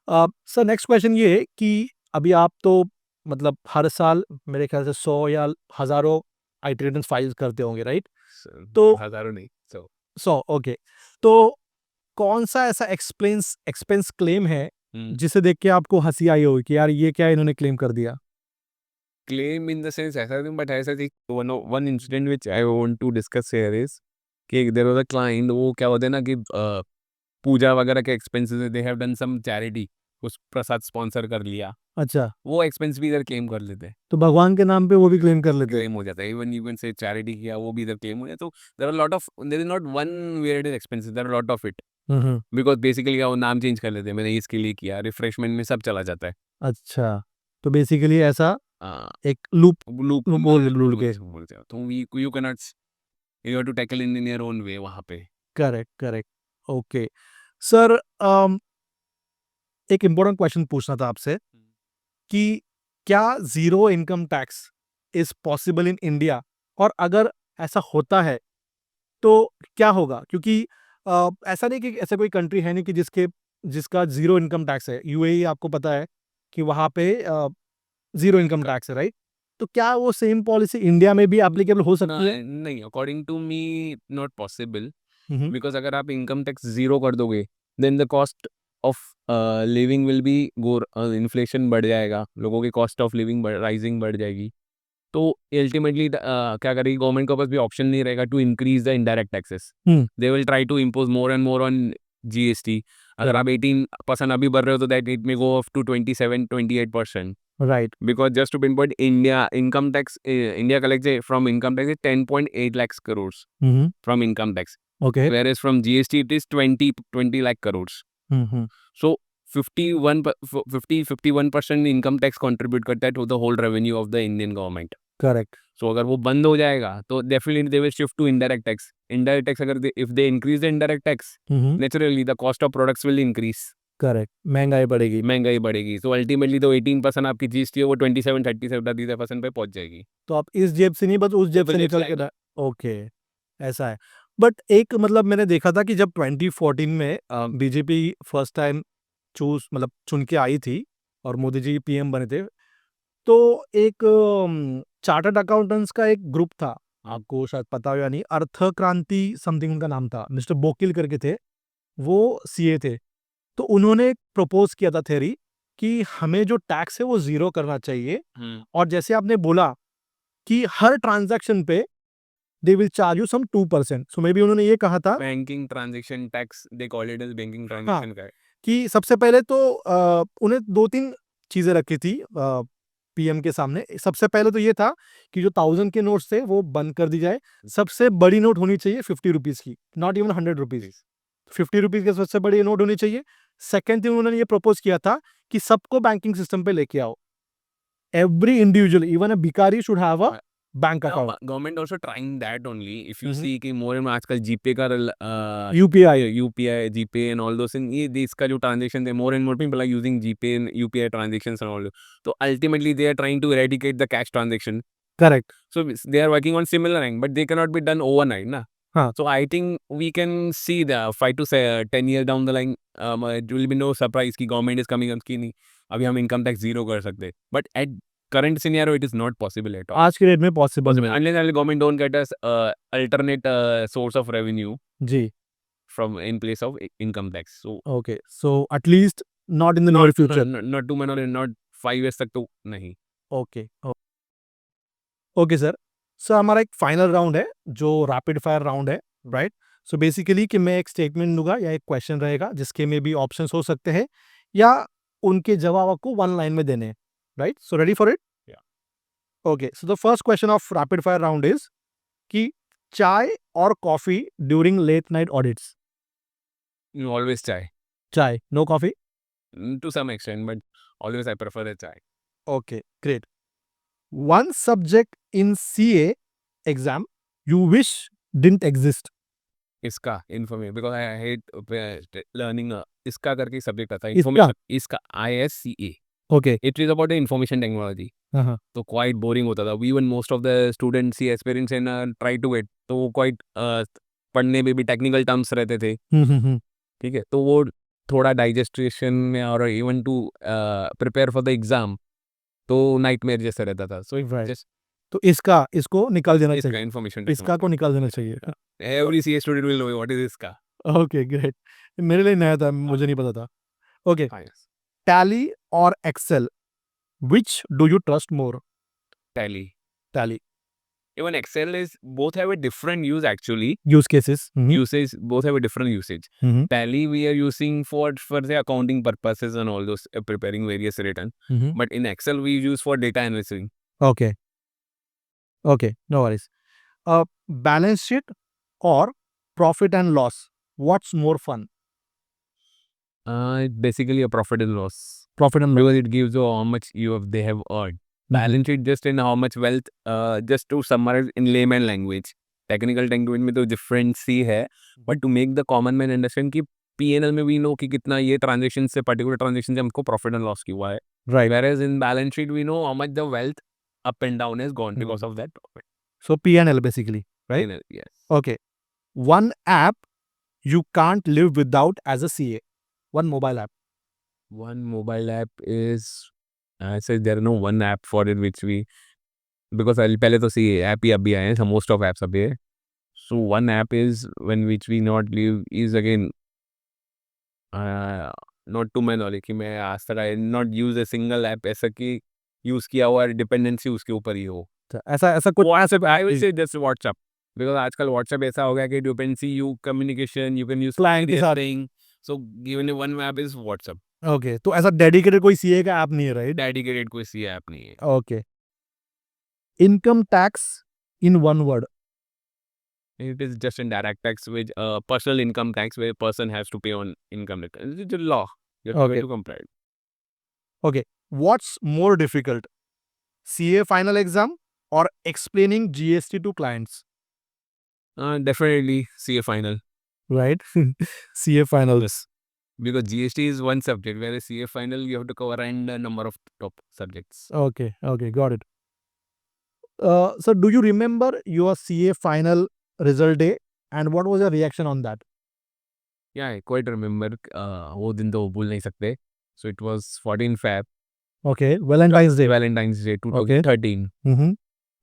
सर नेक्स्ट क्वेश्चन ये है कि अभी आप तो मतलब हर साल मेरे ख्याल से 100 या हज़ारों आईटी रिटर्न्स फाइल करते होंगे, राइट? तो हज़ारों नहीं, 100. ओके, तो कौन सा ऐसा एक्सपेंस क्लेम है जिसे देख के आपको हंसी आई होगी कि यार ये क्या इन्होंने क्लेम कर दिया? claim in the sense ऐसा नहीं, but ऐसा थी one incident which I want to discuss here is कि there was a client, वो क्या होता है ना कि पूजा वगैरह के expenses they have done some charity, उस प्रसाद स्पॉन्सर कर लिया, अच्छा, वो एक्सपेंस भी इधर क्लेम कर लेते हैं. तो भगवान के नाम पे वो भी क्लेम कर लेते हैं? क्लेम हो जाता है. Even you can say charity किया वो भी इधर क्लेम हो जाता है. तो there is not one where it is expensive, there are lot of it. Because basically क्या वो नाम चेंज कर लेते हैं, मैंने इसके लिए किया, रिफ्रेशमेंट में सब चला जाता है. अच्छा, तो बेसिकली ऐसा हाँ, एक लूप लूप बोल के. बोल जाओ तो you can not, you have to tackle in your own way वहाँ पे. Correct correct. ओके सर, एक इम्पोर्टेंट क्वेश्चन पूछना था आपसे कि क्या zero income tax is possible in India, और अगर ऐसा होता है तो क्या होगा? क्योंकि ऐसा नहीं कि ऐसा कोई कंट्री है नहीं कि जिसका जीरो इनकम टैक्स है. यूएई आपको पता है कि वहाँ पे जीरो इनकम टैक्स है, राइट? तो क्या वो सेम पॉलिसी इंडिया में भी एप्लीकेबल हो सकती है? नहीं, according to me not possible. Hmm, because अगर आप इनकम टैक्स जीरो कर दोगे then the cost of living will be inflation बढ़ जाएगा, लोगों की कॉस्ट ऑफ लिविंग राइजिंग बढ़ जाएगी. तो अल्टीमेटली क्या करेगी गवर्नमेंट के पास भी ऑप्शन नहीं रहेगा to increase the indirect taxes. They will try to impose more and more on GST. अगर आप 18% अभी भर रहे हो तो that it may go up to 27-28%. Right. Because just to pinpoint, India income tax, India collects from income tax is 10.8 lakhs crores from income tax, okay. whereas from GST it is 20 lakh crores. So 51% income tax contribute करता है to the whole revenue of the Indian government. Correct. So अगर वो बंद हो जाएगा तो definitely they will shift to indirect tax. Indirect tax अगर if they increase the indirect tax, naturally the cost of products will increase. Correct, महंगाई बढ़ेगी. महंगाई बढ़ेगी. तो अल्टीमेटली तो 18% आपकी जीएसटी है वो 27-30% पे पहुंच जाएगी. तो आप इस जेब से नहीं बस उस जेब से निकल के. ओके, ऐसा है. बट एक मतलब मैंने देखा था कि जब 2014 में बीजेपी फर्स्ट टाइम चुन के आई थी, और मोदी जी पीएम बने थे, तो एक चार्टर्ड अकाउंटेंट्स का एक ग्रुप था, आपको शायद पता हो या नहीं, अर्थ क्रांति समथिंग उनका नाम था, मिस्टर बोकिल करके थे, वो सीए थे। तो उन्होंने प्रपोज किया था थ्योरी कि हमें जो टैक्स है वो जीरो करना चाहिए, और जैसे आपने बोला कि हर ट्रांजैक्शन पे they will charge you some 2%, so maybe उन्होंने ये कहा था banking transaction tax they call it as banking हाँ, ट्रांजैक्शन का है। कि सबसे पहले तो उन्हें 2-3 चीज़ें रखी थी पीएम के सामने। सबसे पहले तो ये था कि जो 1000 के नोट्स थे वो बंद कर दी जाए। सबसे बड़ी नोट होनी चाहिए 50 रुपीज़ की, नॉट इवन 100 रुपीज़। 50 रुपीज़ की सबसे बड़ी नोट होनी चाहिए। सेकंड थिंग उन्होंने ये प्रपोज किया था कि सबको बैंकिंग सिस्टम पे लेके आओ। एवरी इंडिविजुअल, इवन अ भिखारी should have a bank account. Government also trying that only if you Mhm. See कि मोर एंड आजकल जीपे का UPI. UPI GPay and all those thing, ये इसका जो ट्रांजैक्शन है more and more people are using GPay and UPI transactions and all, तो ultimately they are trying to eradicate the cash transaction. Correct. So they are working on similar thing, but they cannot be done overnight, na. हाँ। So I think we can see the 5 to 10 years down the line, it will be no surprise कि government is coming up कि नहीं अभी हम income tax zero कर सकते हैं. But at current scenario, it is not possible at all. आज के डेट में पॉसिबल Possible नहीं है। unless government don't get us alternate source of revenue जी। from in place of income tax. So okay, so at least not in the near future. not to my knowledge, not 5 years तक तो नहीं. Okay. Okay sir. Sir हमारा एक final round है जो rapid fire round है, right? So basically कि मैं एक स्टेटमेंट दूंगा या एक क्वेश्चन रहेगा जिसके में भी ऑप्शंस हो सकते हैं, या उनके जवाब आपको वन लाइन में देने हैं, right? So ready for it? Yeah. Okay, so the first question of rapid fire round is कि चाय और coffee during late night audits? You always chai. Chai, no coffee? To some extent, but always I prefer a chai. Okay, great. One subject in CA exam you wish didn't exist? इसका information because I hate learning इसका करके subject आता है इसका? Information, इसका ISCA, Okay. It is about the information technology. हाँ। तो quite boring होता था, even most of the students ही experience in try to get, तो वो क्वाइट पढ़ने में भी टेक्निकल टर्म्स रहते थे, ठीक है, तो वो थोड़ा डाइजेस्टेशन में और even to prepare for the exam तो नाइटमेयर जैसा रहता था. सो Right. जस्ट तो इसको निकाल देना इसका चाहिए। इन्फॉर्मेशन इसका को निकाल देना चाहिए। Every CA student will know what is इसका. Okay, great. मेरे लिए नया था, मुझे नहीं पता था। ओके, हाँ, yes. टैली और Excel, which do you trust more? Tally. Tally. Even Excel is both have a different use actually. Use cases? Usage both have a different usage. Tally we are using for the accounting purposes and all those preparing various return. But in Excel we use for data analysis. Okay, okay, no worries. Balance sheet और profit and loss, what's more fun? Basically a profit and loss profit and because it gives you how much they have earned. Balance sheet just in how much wealth. Just to summarize in layman language. Technical language में तो difference ही है. But to make the common man understand कि P&L में we know कि कितना ये transaction से particular transaction से हमको profit and loss की हुआ है. Right. Whereas in balance sheet we know how much the wealth up and down has gone because of that profit. So P&L basically, right? P&L, yes. Okay, one app you can't live without as a CA, one mobile app. One mobile app is, I said there are no one app for it which we, because पहले तो सी app ही अभी आए हैं, most of apps अभी है. So one app is when which we not live is again not to my knowledge कि मैं आज तक I not use a single app ऐसा कि यूज किया हुआ डिपेंडेंसी उसके ऊपर ही हो. ऐसा ऐसा कुछ? WhatsApp, I will say just WhatsApp, because आजकल WhatsApp ऐसा हो गया कि dependency you communication you can use Client के साथ। thing. So given one app is WhatsApp. Okay, तो ऐसा डेडिकेटेड कोई सीए का ऐप नहीं है, राइट? डेडिकेटेड कोई सी ऐप नहीं है. Okay, income tax in one word? It is just indirect tax, which personal income tax, where a person has to pay on income tax. It's a law. You have Okay. to comply. Okay, what's more difficult, CA final exam और explaining GST to clients? Definitely CA final, right. CA final. because GST is one subject, whereas CA final you have to cover and a number of top subjects. Okay, okay, got it. So do you remember your CA final result day and what was your reaction on that? Yeah, I quite remember. वो दिन तो भूल नहीं सकते. So it was 14 Feb. Okay, Valentine's Day. Valentine's Day Okay. 2013. Mm-hmm.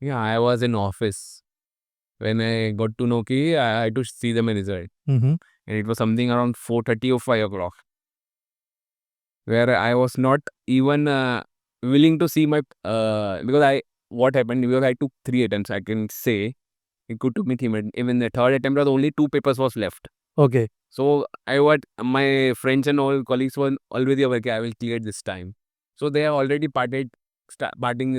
Yeah, I was in office when I got to know कि I had to see the result, Mm-hmm. and it was something around 4:30 or 5 o'clock, where I was not even willing to see my because what happened, because I took 3 attempts, I can say it could took me 3 minutes. Even the third attempt was only 2 papers was left. Okay. So my friends and all colleagues were already aware कि I will clear this time. So they have already parting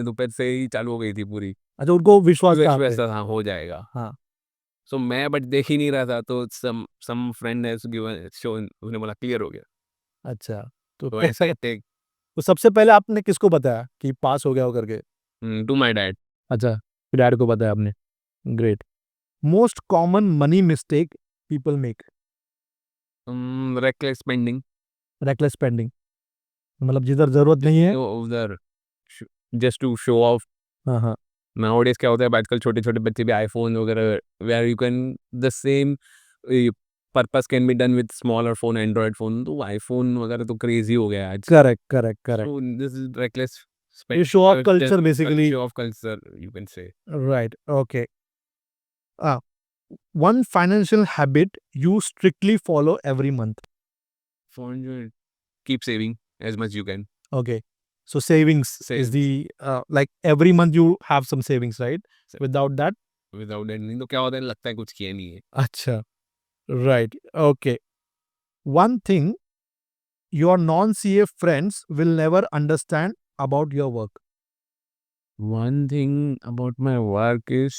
दोपहर से ही चालू हो गई थी पूरी। अच्छा, उनको विश्वास था आप पे। वैसा हाँ हो जाएगा। हाँ। सो मैं बट देख ही नहीं रहा था, तो some friend has given show, उसने बोला क्लियर हो गया। अच्छा, तो तो ऐसा ही टेक तो सबसे पहले आपने किसको बताया कि पास हो गया हो करके? To my dad. अच्छा, फिर डैड को बताया आपने। Great. Most common money mistake people make? Reckless spending. Reckless spending, मतलब जिधर जरूरत नहीं है। उधर जस्ट टू शो ऑफ। हाँ हाँ। नाउअडेज क्या होता है, आजकल छोटे-छोटे बच्चे भी आईफ़ोन वगैरह, where you can the same purpose can be done with smaller phone, android phone, तो आईफ़ोन वगैरह तो क्रेज़ी हो गया है आज। Correct correct correct. So this is reckless ये show off culture basically. Show off culture you can say. Right, okay. One financial habit you strictly follow every month? Phone keep saving as much you can. Okay. So savings is the like every month you have some savings, right? Without that, without ending तो क्या होता है, लगता है कुछ किया नहीं है। acha, right. Okay. One thing your non-CA friends will never understand about your work. One thing about my work is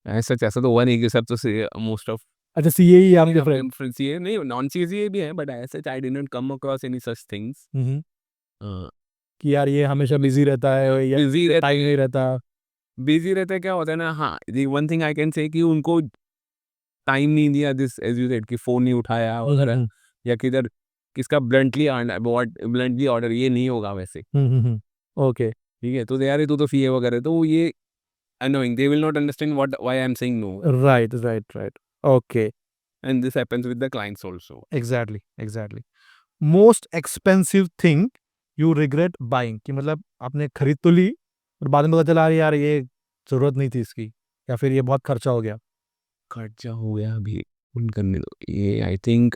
ऐसा तो हुआ नहीं कि सब तो से मोस्ट ऑफ अच्छा, CA ही आपके फ्रेंड? फ्रेंड्स ये नहीं, नॉन सीए भी है, बट ऐसे I didn't come across any such things. कि यार ये हमेशा बिजी रहता है या बिजी रहता टाइम नहीं रहता। बिजी रहता है, क्या होता है ना, हाँ the one thing I can say कि उनको टाइम नहीं दिया, दिस एज यू सेड कि फोन नहीं उठाया वगैरह, या किधर किसका ब्लंटली ऑर्डर ये नहीं होगा वैसे। ओके। ठीक है, तो दे यार तू तो फी है वगैरह, तो ये annoying, they will not understand what why I'm saying no, right right right. Okay, and this happens with the clients also. Exactly exactly. Most expensive thing you regret buying, कि मतलब आपने खरीद तो ली और बाद में पता चला अरे यार ये जरूरत नहीं थी इसकी, या फिर ये बहुत खर्चा हो गया। खर्चा हो गया अभी उन करने दो, ये आई थिंक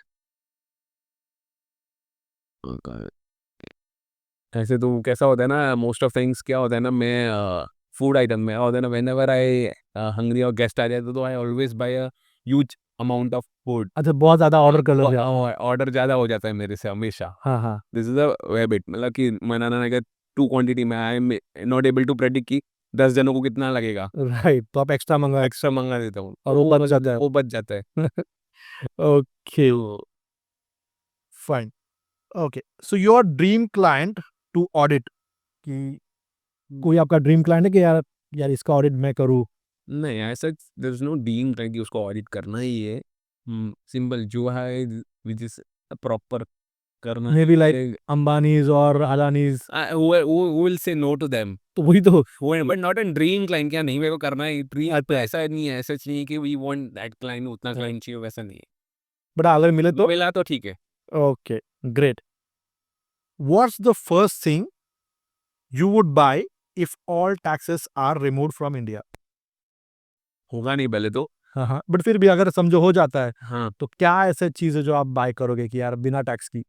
ऐसे तो कैसा होता है ना, मोस्ट ऑफ थिंग्स क्या होता है ना, मैं फूड आइटम में होता है ना, वेन एवर आई हंग्री और गेस्ट आ जाते तो I always buy a huge amount of food. अच्छा, बहुत ज्यादा ऑर्डर कर लो। ऑर्डर ज़्यादा हो जाता है मेरे से हमेशा। हाँ हाँ। दिस इज अ हैबिट, मतलब कि बनाना अगर टू क्वांटिटी में I am not able to predict कि 10 जनों को कितना लगेगा, राइट, तो आप एक्स्ट्रा मंगा एक्स्ट्रा मंगा देता हूँ, और वो बच जाता है। वो बच जाता है। ओके, तो fine. Okay, so your dream client to audit, कि कोई आपका ड्रीम क्लाइंट है कि यार यार इसका ऑडिट मैं करूँ? नहीं, ऐसा there is no dream try कि उसको ऑडिट करना ही है। सिंपल जो है विच इज प्रॉपर करना मे ही बी लाइक है। अंबानीज और Adanis. who will say no to them, तो वही तो। But not an dream client, क्या नहीं मेरे को करना है ड्रीम, अच्छा, ऐसा नहीं है, ऐसा नहीं है कि वी वांट दैट क्लाइंट, उतना क्लाइंट चाहिए, वैसा नहीं है। बट अगर मिले तो। मिला तो ठीक है। Okay, great. What's the first thing you would buy if all taxes are removed from India? होगा नहीं पहले तो। हाँ हाँ, बट फिर भी अगर समझो हो जाता है, हाँ, तो क्या ऐसे चीज है जो आप बाय करोगे कि यार बिना टैक्स की?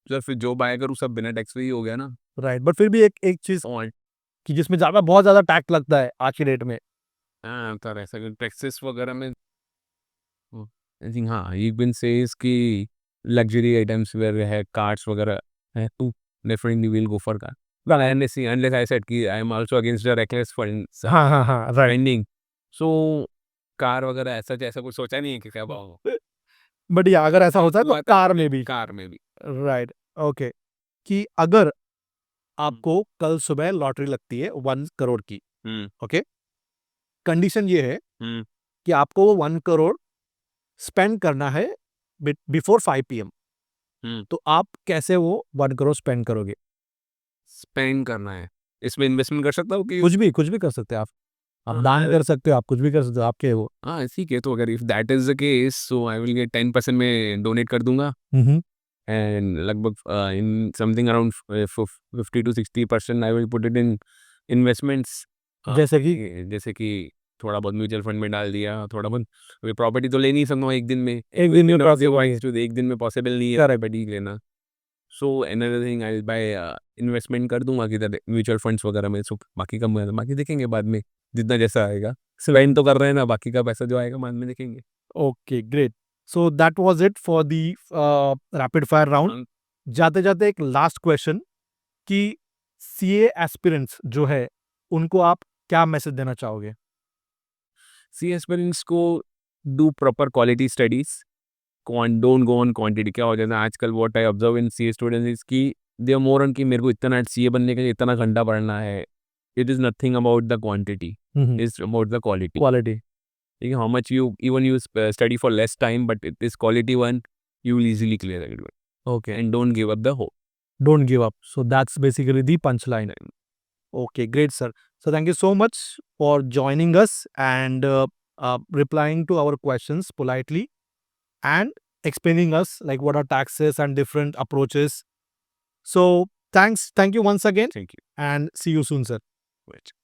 सर फिर जो बाय करूँ सब बिना टैक्स पे ही हो गया ना। राइट, बट फिर भी एक एक चीज और कि जिसमें ज्यादा बहुत ज्यादा टैक्स लगता है आज की डेट में। हाँ, तो ऐसा टैक्सेस वगैरह में आई थिंक, हाँ यू कैन से इसकी लग्जरी आइटम्स वेयर है, कार्स वगैरह है, तो definitely will go for car. Well, unless I said कि I am also against the reckless हाँ हाँ हाँ, राइट। spending, so कार वगैरह ऐसा ऐसा कुछ सोचा नहीं है कि क्या भाव बट या अगर ऐसा होता है तो हुआ था, कार में भी। कार में भी। Right, okay. कि अगर आपको कल सुबह लॉटरी लगती है 1 करोड़ की, हम्म ओके, कंडीशन ये है हम्म कि आपको वो 1 करोड़ स्पेंड करना है बिफोर 5 PM, हम्म तो आप कैसे वो 1 करोड़ स्पेंड करोगे? स्पेंड करना है, इसमें इन्वेस्टमेंट कर सकता हूँ कि कुछ भी कर सकते हैं आप हाँ, दान कर सकते हो, आप कुछ भी कर सकते हो, आपके वो। हाँ, ठीक है, तो अगर if that is the case, so I will get 10% में डोनेट कर दूंगा। हम्म and लगभग in something around 50 to 60% I will put it in investments. जैसे कि थोड़ा बहुत म्यूचुअल फंड में डाल दिया, थोड़ा बहुत प्रॉपर्टी तो ले नहीं सकता एक दिन में, एक दिन में पॉसिबल नहीं है प्रॉपर्टी लेना. So another thing I will by investment कर दूंगा किधर म्यूचुअल फंड्स वगैरह में. सो बाकी का बाकी देखेंगे बाद में, जितना जैसा आएगा. स्पेंड तो कर रहे हैं ना, बाकी का पैसा जो आएगा बाद में देखेंगे. Okay great. So that was it for the rapid fire round. जाते जाते एक लास्ट क्वेश्चन कि सीए एस्पिरेंट्स जो है उनको आप क्या मैसेज देना चाहोगे? सी एस्पिरेंट्स को do proper quality studies, don't go on quantity. क्या हो जाता है आजकल, what I observe in CA students is कि दे आर मोर ऑन कि मेरे को इतना सीए बनने के लिए इतना घंटा पढ़ना है. It is nothing about the quantity, is about the quality. Quality. how much you even you study for less time, but it is quality one, you will easily clear it. Okay. And don't give up the hope. Don't give up. So that's basically the punchline. Okay, great, sir. So thank you so much for joining us and replying to our questions politely and explaining us like what are taxes and different approaches. So thank you once again Thank you. and see you soon, sir. Wait.